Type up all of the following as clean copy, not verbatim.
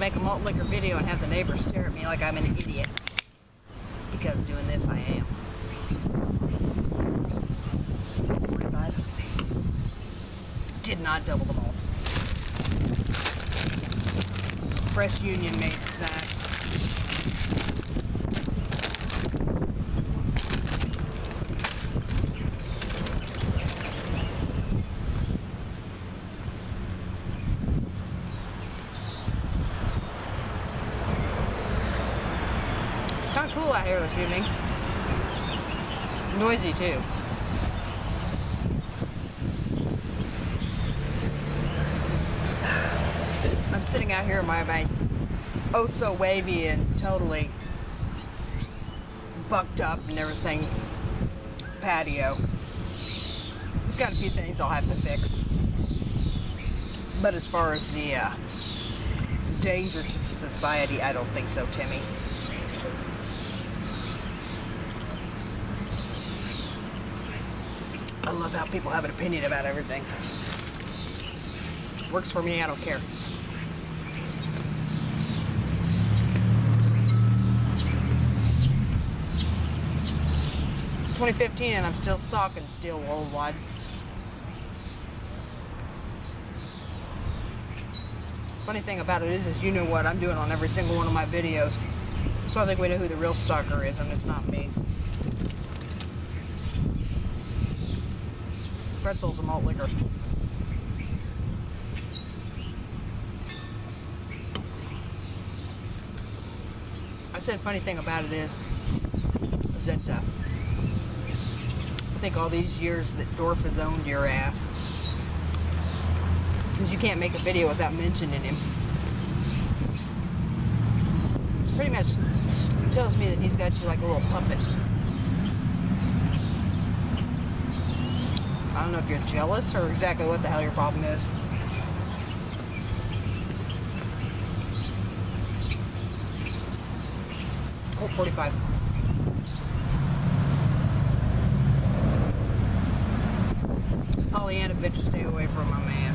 make a malt liquor video and have the neighbors stare at me like I'm an idiot. It's because doing this I am. 45. Did not double the malt. Fresh Union made snacks. Kind of cool out here this evening. Noisy too. I'm sitting out here in my oh so wavy and totally bucked up and everything patio. It's got a few things I'll have to fix. But as far as the danger to society, I don't think so, Timmy. I love how people have an opinion about everything. Works for me, I don't care. $2015 and I'm still stocking steel worldwide. Funny thing about it is you know what I'm doing on every single one of my videos. So I think we know who the real stalker is, and it's not me. Pretzels and malt liquor. I said funny thing about it is that I think all these years that Dorf has owned your ass, because you can't make a video without mentioning him. It pretty much tells me that he's got you like a little puppet. I don't know if you're jealous or exactly what the hell your problem is. Oh, 45. Pollyanna bitch, stay away from my man.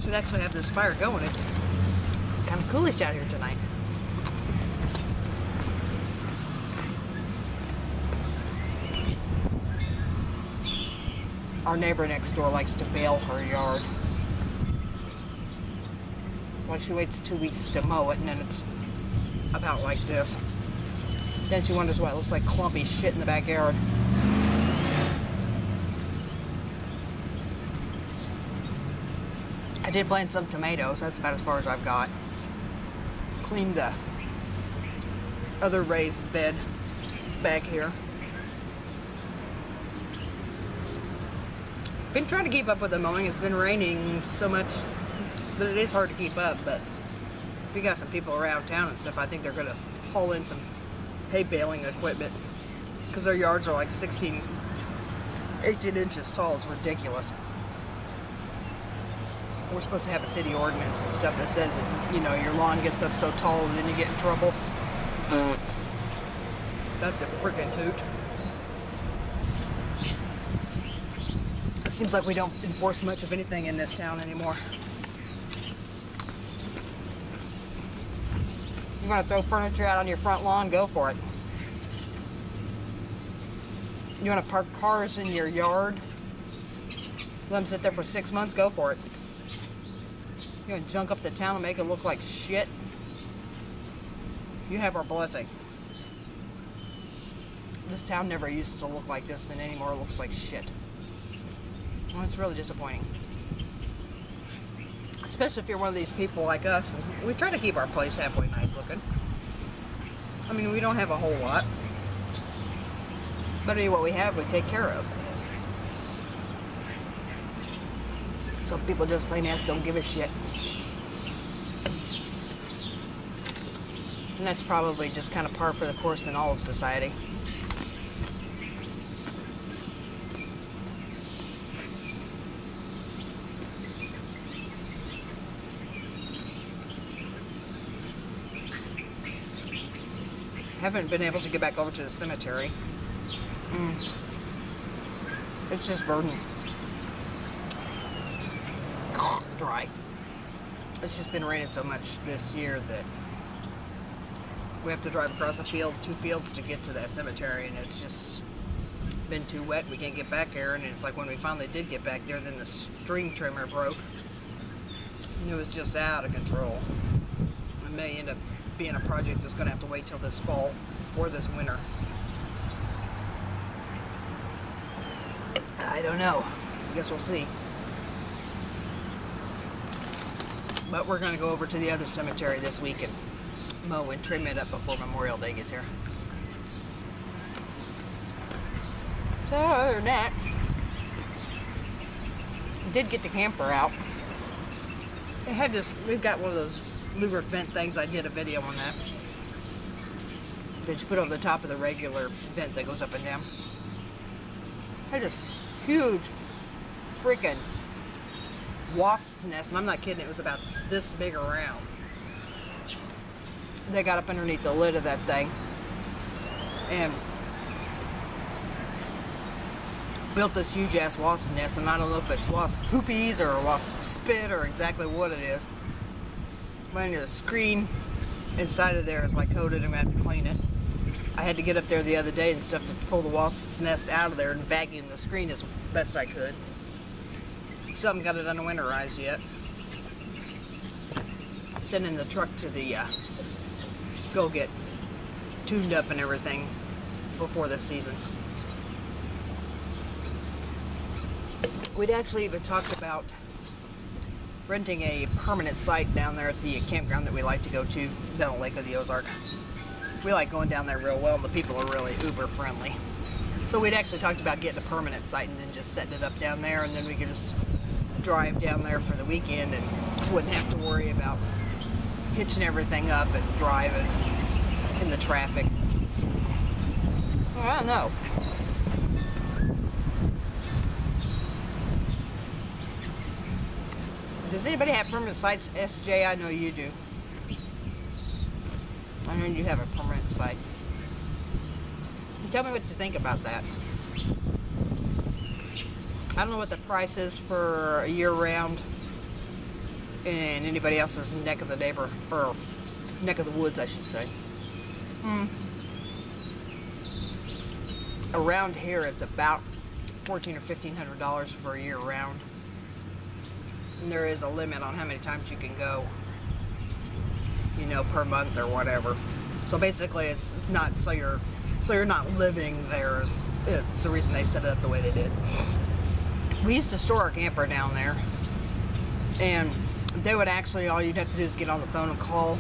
Should actually have this fire going. It's kind of coolish out here tonight. Our neighbor next door likes to bale her yard. Well, she waits 2 weeks to mow it, and then it's about like this. Then she wonders why it looks like clumpy shit in the backyard. I did plant some tomatoes. That's about as far as I've got. Cleaned the other raised bed back here. Been trying to keep up with the mowing. It's been raining so much that it is hard to keep up, but we got some people around town and stuff. I think they're going to haul in some hay baling equipment because their yards are like 18 inches tall. It's ridiculous. We're supposed to have a city ordinance and stuff that says that, you know, your lawn gets up so tall and then you get in trouble. That's a freaking hoot. It seems like we don't enforce much of anything in this town anymore. You want to throw furniture out on your front lawn? Go for it. You want to park cars in your yard? Let them sit there for 6 months? Go for it. You want to junk up the town and make it look like shit? You have our blessing. This town never used to look like this, and anymore it looks like shit. Well, it's really disappointing. Especially if you're one of these people like us. We try to keep our place halfway nice looking. I mean, we don't have a whole lot. But what we have, we take care of. Some people just plain ass don't give a shit. And that's probably just kind of par for the course in all of society. Haven't been able to get back over to the cemetery. It's just burden. dry. It's just been raining so much this year that we have to drive across a field, 2 fields to get to that cemetery, and it's just been too wet. We can't get back there, and it's like when we finally did get back there, then the string trimmer broke, and it was just out of control. It may end up being a project that's going to have to wait till this fall or this winter. I don't know. I guess we'll see. But we're going to go over to the other cemetery this week and mow and trim it up before Memorial Day gets here. So other than that, we did get the camper out. It had this, we've got one of those louvered vent things. I did a video on that. That you put over the top of the regular vent that goes up and down. It had this huge freaking wasp's nest, and I'm not kidding, it was about this big around. They got up underneath the lid of that thing and built this huge ass wasp nest, and I don't know if it's wasp poopies or wasp spit or exactly what it is. But the screen inside of there is like coated, and I have to clean it. I had to get up there the other day and stuff to pull the wasp's nest out of there and vacuum the screen as best I could. Still haven't got it unwinterized yet. Sending the truck to the go get tuned up and everything before this season. We'd actually even talked about renting a permanent site down there at the campground that we like to go to down on Lake of the Ozark. We like going down there real well, and the people are really uber friendly. So we'd actually talked about getting a permanent site and then just setting it up down there, and then we could just drive down there for the weekend and wouldn't have to worry about hitching everything up and driving in the traffic. Well, I don't know. Does anybody have permanent sites? SJ, I know you do. I know you have a permanent site. Tell me what you think about that. I don't know what the price is for a year-round in anybody else's neck of the neighbor, or neck of the woods, I should say. Around here, it's about $1,400 or $1,500 for a year-round. And there is a limit on how many times you can go, you know, per month or whatever. So basically, it's not so you're not living there. It's the reason they set it up the way they did. We used to store our camper down there, and they would actually, all you'd have to do is get on the phone and call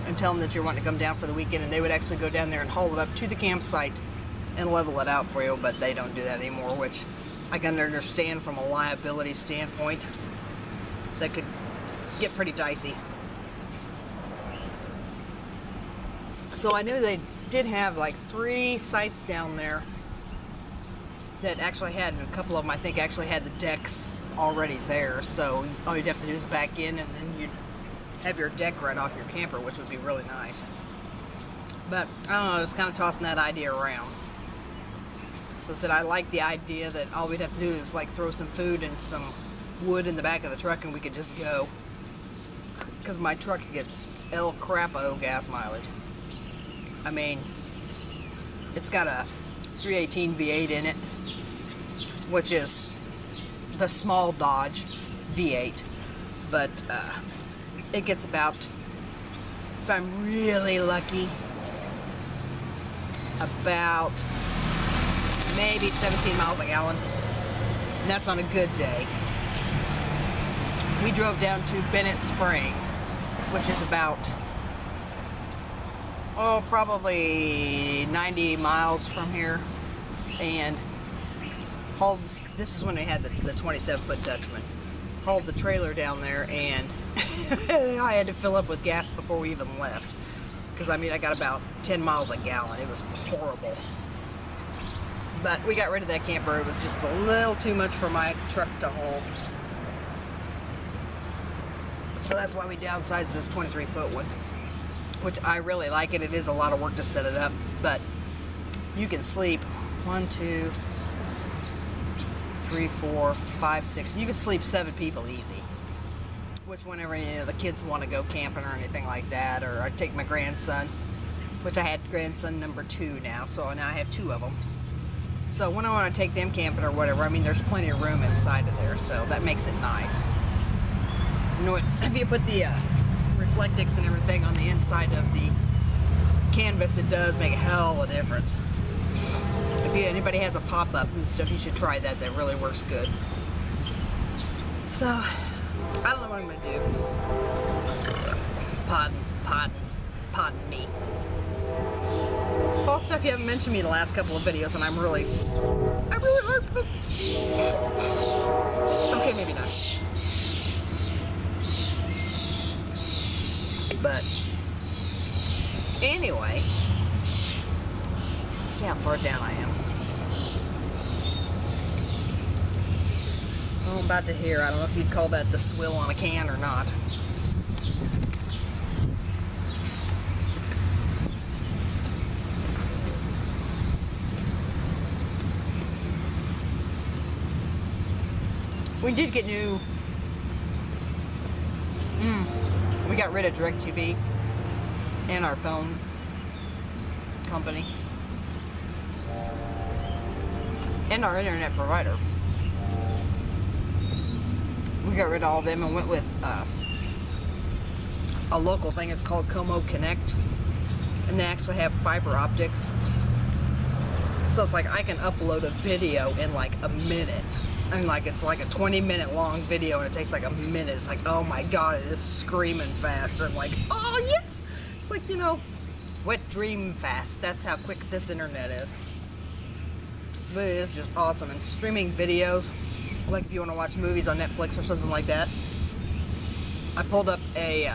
and tell them that you're wanting to come down for the weekend, and they would actually go down there and haul it up to the campsite and level it out for you. But they don't do that anymore, which I can understand from a liability standpoint. That could get pretty dicey. So I knew they did have like 3 sites down there that actually had, and a couple of them I think actually had the decks already there. So all you'd have to do is back in, and then you'd have your deck right off your camper, which would be really nice. But I don't know, just kind of tossing that idea around. So I said I like the idea that all we'd have to do is like throw some food and some wood in the back of the truck and we could just go. Because my truck gets El Crapo gas mileage. I mean, it's got a 318 V8 in it, which is the small Dodge V8. But it gets about, if I'm really lucky, about maybe 17 miles a gallon. And that's on a good day. We drove down to Bennett Springs, which is about, oh, probably 90 miles from here, and hauled, this is when we had the 27-foot Dutchman, hauled the trailer down there, and I had to fill up with gas before we even left, because I mean I got about 10 miles a gallon. It was horrible. But we got rid of that camper. It was just a little too much for my truck to haul. So that's why we downsized this 23-foot one, which I really like it. It is a lot of work to set it up, but you can sleep 1, 2, 3, 4, 5, 6. You can sleep 7 people easy. which whenever the kids want to go camping or anything like that, or I take my grandson, which I had grandson number 2 now, so now I have 2 of them. So when I want to take them camping or whatever, I mean, there's plenty of room inside of there, so that makes it nice. You know what? If you put the reflectix and everything on the inside of the canvas, it does make a hell of a difference. If anybody has a pop-up and stuff, you should try that. That really works good. So, I don't know what I'm going to do. Pardon me. Fall stuff you haven't mentioned me the last couple of videos, and I'm really hard. Okay, maybe not. But, anyway, see how far down I am. Oh, I'm about to hear. I don't know if you'd call that the swill on a can or not. We did get new. We got rid of DirecTV and our phone company and our internet provider. We got rid of all of them and went with a local thing. It's called Como Connect, and they actually have fiber optics. So it's like I can upload a video in like a minute. I mean, like, it's like a 20-minute long video and it takes like a minute. It's like, oh my god, it is screaming fast. I'm like, oh yes! It's like, you know, wet dream fast. That's how quick this internet is. But it is just awesome. And streaming videos, like if you want to watch movies on Netflix or something like that. I pulled up a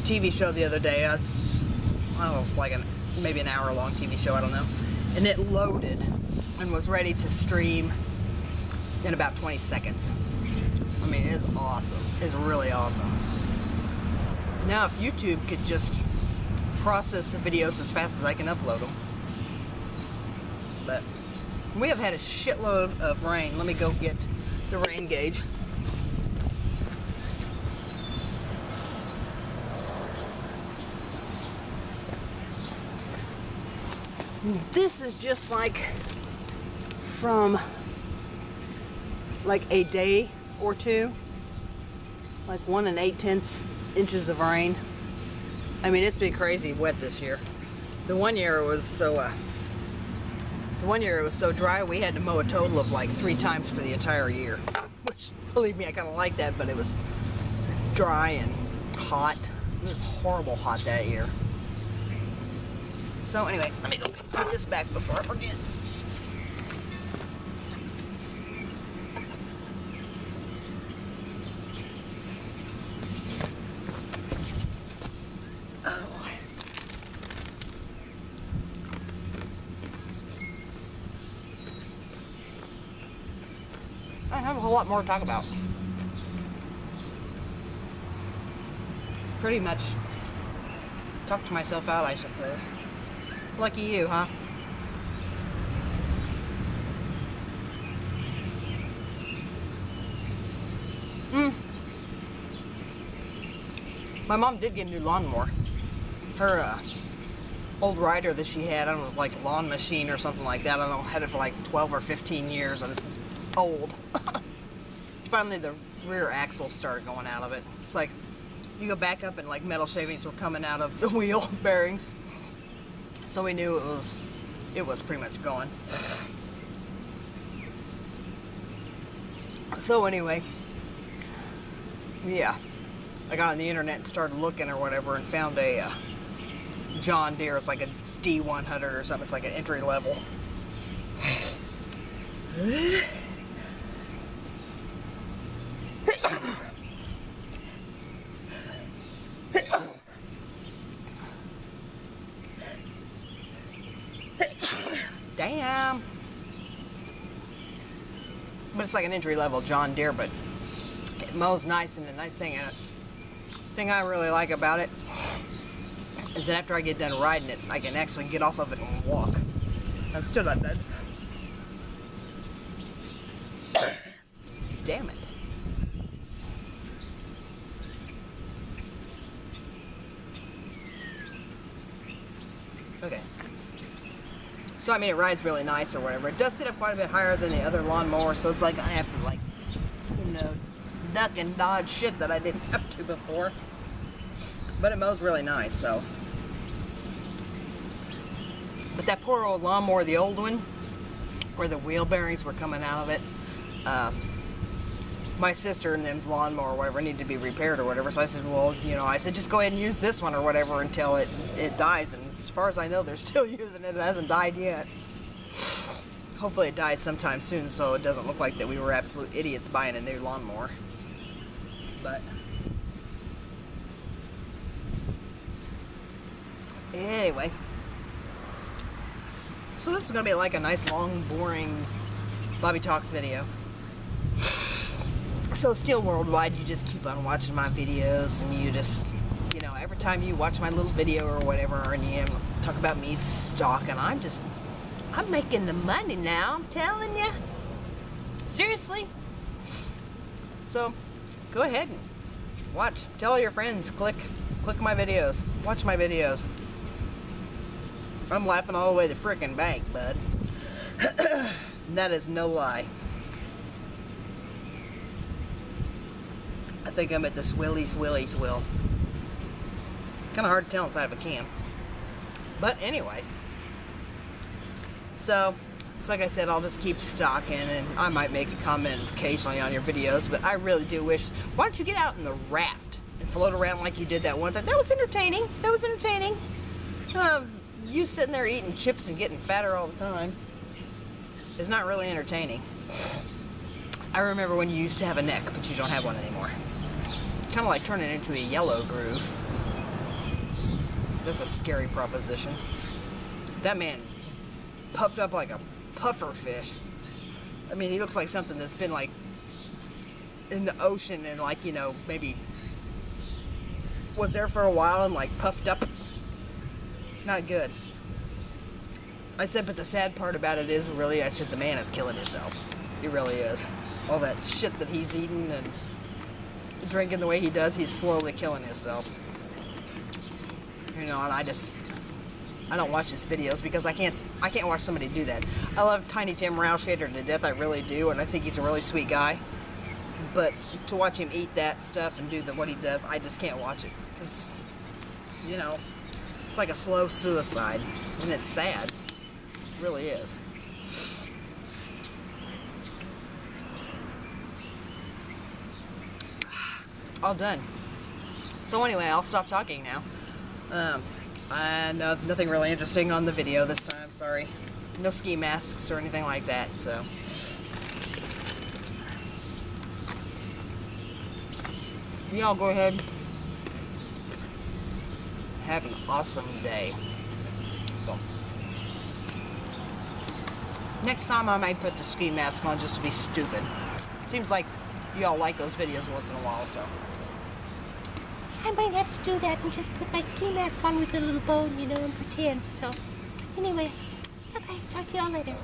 TV show the other day. I don't know, like maybe an hour-long TV show, I don't know. And it loaded and was ready to stream in about 20 seconds. I mean, it is awesome. It's really awesome. Now, if YouTube could just process the videos as fast as I can upload them. But we have had a shitload of rain. Let me go get the rain gauge. This is just like from like a day or two, like 1 8/10 inches of rain. I mean, it's been crazy wet this year. The one year it was so dry we had to mow a total of like 3 times for the entire year, which, believe me, I kind of like that, but it was dry and hot. It was horrible hot that year. So anyway, let me go put this back before I forget. I have a whole lot more to talk about. Pretty much talked to myself out, I suppose. Lucky you, huh? My mom did get a new lawnmower. Her old rider that she had, I don't know, it was like lawn machine or something like that. I don't know, had it for like 12 or 15 years. I was old. Finally, the rear axle started going out of it. It's like you go back up and like metal shavings were coming out of the wheel bearings. So we knew it was pretty much gone. So anyway, yeah, I got on the internet and started looking or whatever and found a John Deere. It's like a D100 or something. It's like an entry level. Damn. But it's like an entry-level John Deere, but it mows nice, and the nice thing I really like about it is that after I get done riding it, I can actually get off of it and walk. I'm still not done. Damn it. So I mean, it rides really nice or whatever. It does sit up quite a bit higher than the other lawnmower, so it's like I have to like, you know, duck and dodge shit that I didn't have to before. But it mows really nice, so. But that poor old lawnmower, the old one, where the wheel bearings were coming out of it, my sister and them's lawnmower or whatever needed to be repaired or whatever. So I said, well, you know, I said, just go ahead and use this one or whatever until it dies. And as far as I know, they're still using it. It hasn't died yet. Hopefully it dies sometime soon so it doesn't look like that we were absolute idiots buying a new lawnmower. But anyway, so this is going to be like a nice, long, boring Bobby Talks video. So still worldwide, you just keep on watching my videos, and you just, you know, every time you watch my little video or whatever, and you talk about me stalking, I'm making the money now, I'm telling you. Seriously. So, go ahead and watch. Tell all your friends, click my videos, watch my videos. I'm laughing all the way to the frickin' bank, bud. That is no lie. I think I'm at the Swilly's Willie's Will. Kind of hard to tell inside of a can. But anyway. So, it's like I said, I'll just keep stocking, and I might make a comment occasionally on your videos, but I really do wish, why don't you get out in the raft and float around like you did that one time? That was entertaining. That was entertaining. You sitting there eating chips and getting fatter all the time is not really entertaining. I remember when you used to have a neck, but you don't have one anymore. Kind of like turning into a yellow groove. That's a scary proposition. That man puffed up like a puffer fish. I mean, he looks like something that's been like in the ocean and like, you know, maybe was there for a while and like puffed up. Not good. I said, but the sad part about it is really, I said, the man is killing himself. He really is. All that shit that he's eating and drinking the way he does, he's slowly killing himself. You know, and I don't watch his videos because I can't watch somebody do that. I love Tiny Tim Roushhater to death, I really do, and I think he's a really sweet guy. But to watch him eat that stuff and do what he does, I just can't watch it. Because, you know, it's like a slow suicide, and it's sad. It really is. All done. So anyway, I'll stop talking now. And nothing really interesting on the video this time, sorry. No ski masks or anything like that, so. Y'all go ahead. Have an awesome day. So. Next time I might put the ski mask on just to be stupid. Seems like y'all like those videos once in a while, so. I might have to do that and just put my ski mask on with a little bone, you know, and pretend. So, anyway, bye-bye. Talk to y'all later.